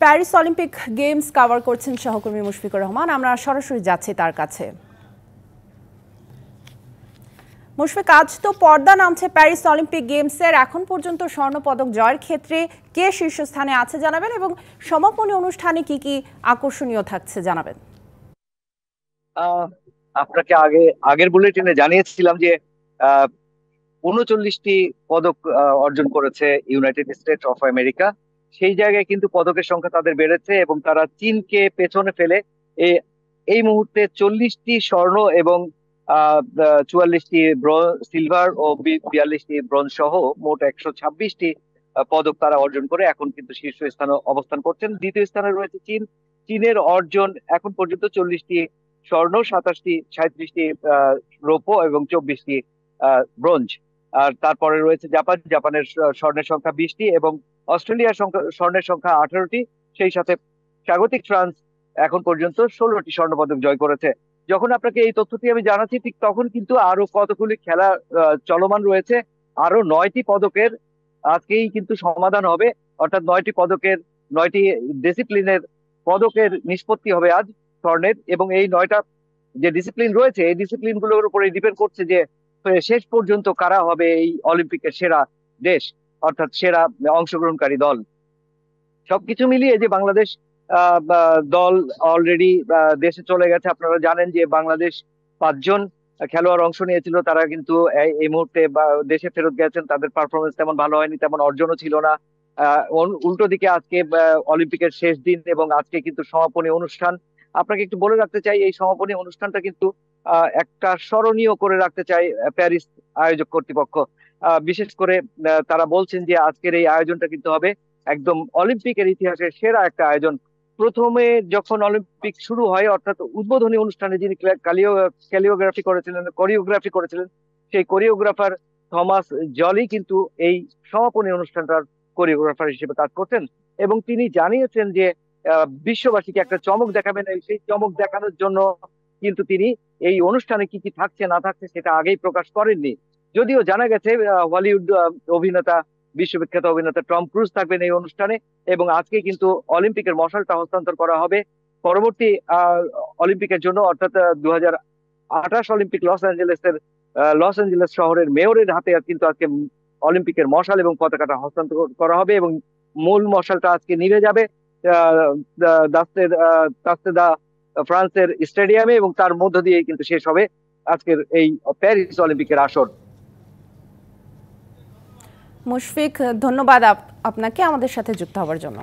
Paris Olympic games cover করছেন সহকর্মী মুশফিকুর রহমান। আমরা সরাসরি যাচ্ছি তার কাছে। মুশফিক, আজ তো পর্দা নামছে প্যারিস অলিম্পিক গেমসের। এখন পর্যন্ত স্বর্ণপদক জয়ের ক্ষেত্রে কে শীর্ষস্থানে আছে জানাবেন, এবং সমাপনী অনুষ্ঠানে কি কি আকর্ষণীয় থাকছে জানাবেন। আপনাকে আগের বুলেটিনে জানিয়েছিলাম যে 39টি পদক অর্জন করেছে ইউনাইটেড স্টেটস অফ আমেরিকা। সেই জায়গায় কিন্তু পদকের সংখ্যা তাদের বেড়েছে এবং তারা চীনকে পেছনে ফেলে এই মুহূর্তে 40টি স্বর্ণ এবং 44টি সিলভার ও 42টি ব্রোঞ্জ সহ মোট 126টি পদক তারা অর্জন করে এখন কিন্তু শীর্ষ স্থানে অবস্থান করছেন। দ্বিতীয় স্থানে রয়েছে চীন। চীনের অর্জন এখন পর্যন্ত 40টি স্বর্ণ, 37টি রৌপ্য এবং 24টি ব্রোঞ্জ। আর তারপরে রয়েছে জাপান। জাপানের স্বর্ণের সংখ্যা 20টি এবং অস্ট্রেলিয়ার স্বর্ণের সংখ্যা 18টি। সেই সাথে স্বাগতিক ফ্রান্স এখন পর্যন্ত 16টি স্বর্ণপদক জয় করেছে। যখন আপনাকে এই তথ্যটি আমি জানাচ্ছি, ঠিক তখন কিন্তু আরো কতগুলি খেলা চলমান রয়েছে। আরো 9টি পদকের আজকেই কিন্তু সমাধান হবে, অর্থাৎ 9টি পদকের 9টি ডিসিপ্লিনের পদকের নিষ্পত্তি হবে আজ স্বর্ণের। এবং এই 9টা যে ডিসিপ্লিন রয়েছে, এই ডিসিপ্লিন গুলোর উপরে ডিপেন্ড করছে যে শেষ পর্যন্ত কারা হবে এই অলিম্পিকের সেরা দেশ, অর্থাৎ সেরা অংশগ্রহণকারী দল। সবকিছু মিলিয়ে যে বাংলাদেশ দল অলরেডি দেশে চলে গেছে। আপনারা জানেন যে বাংলাদেশ 5জন খেলোয়াড় অংশ নিয়েছিল, তারা কিন্তু এই মুহূর্তে দেশে ফেরত গেছেন। তাদের পারফরমেন্স তেমন ভালো হয়নি, তেমন অর্জনও ছিল না। উল্টো দিকে আজকে অলিম্পিকের শেষ দিন এবং আজকে কিন্তু সমাপনী অনুষ্ঠান। আপনাকে একটু বলে রাখতে চাই, এই সমাপনী অনুষ্ঠানটা কিন্তু একটা স্মরণীয় করে রাখতে চাই প্যারিস আয়োজক কর্তৃপক্ষ। বিশেষ করে তারা বলছেন যে আজকের এই আয়োজনটা কিন্তু হবে একদম অলিম্পিকের ইতিহাসের সেরা একটা আয়োজন। প্রথমে যখন অলিম্পিক শুরু হয়, অর্থাৎ উদ্বোধনী অনুষ্ঠানে যিনি কোরিওগ্রাফি করেছিলেন, সেই কোরিওগ্রাফার থমাস জলি কিন্তু এই সমাপনী অনুষ্ঠানটার কোরিওগ্রাফার হিসেবে কাজ করতেন। এবং তিনি জানিয়েছেন যে বিশ্ববাসীকে একটা চমক দেখাবেন। সেই চমক দেখানোর জন্য কিন্তু তিনি এই অনুষ্ঠানে কি কি থাকছে না থাকছে সেটা আগেই প্রকাশ করেননি। যদিও জানা গেছে হলিউড অভিনেতা, বিশ্ববিখ্যাত অভিনেতা টম ক্রুজ থাকবেন এই অনুষ্ঠানে। এবং আজকে কিন্তু অলিম্পিকের মশালটা হস্তান্তর করা হবে পরবর্তী অলিম্পিকের জন্য, অর্থাৎ 2028 অলিম্পিক লস অ্যাঞ্জেলেস শহরের মেয়রের হাতে কিন্তু আজকে অলিম্পিকের মশাল এবং পতাকাটা হস্তান্তর করা হবে। এবং মূল মশালটা আজকে নিভে যাবে দাস্তেদা ফ্রান্সের স্টেডিয়ামে, এবং তার মধ্য দিয়ে কিন্তু শেষ হবে আজকের এই প্যারিস অলিম্পিকের আসর। মুশফিক, ধন্যবাদ আপনাকে আমাদের সাথে যুক্ত হওয়ার জন্য।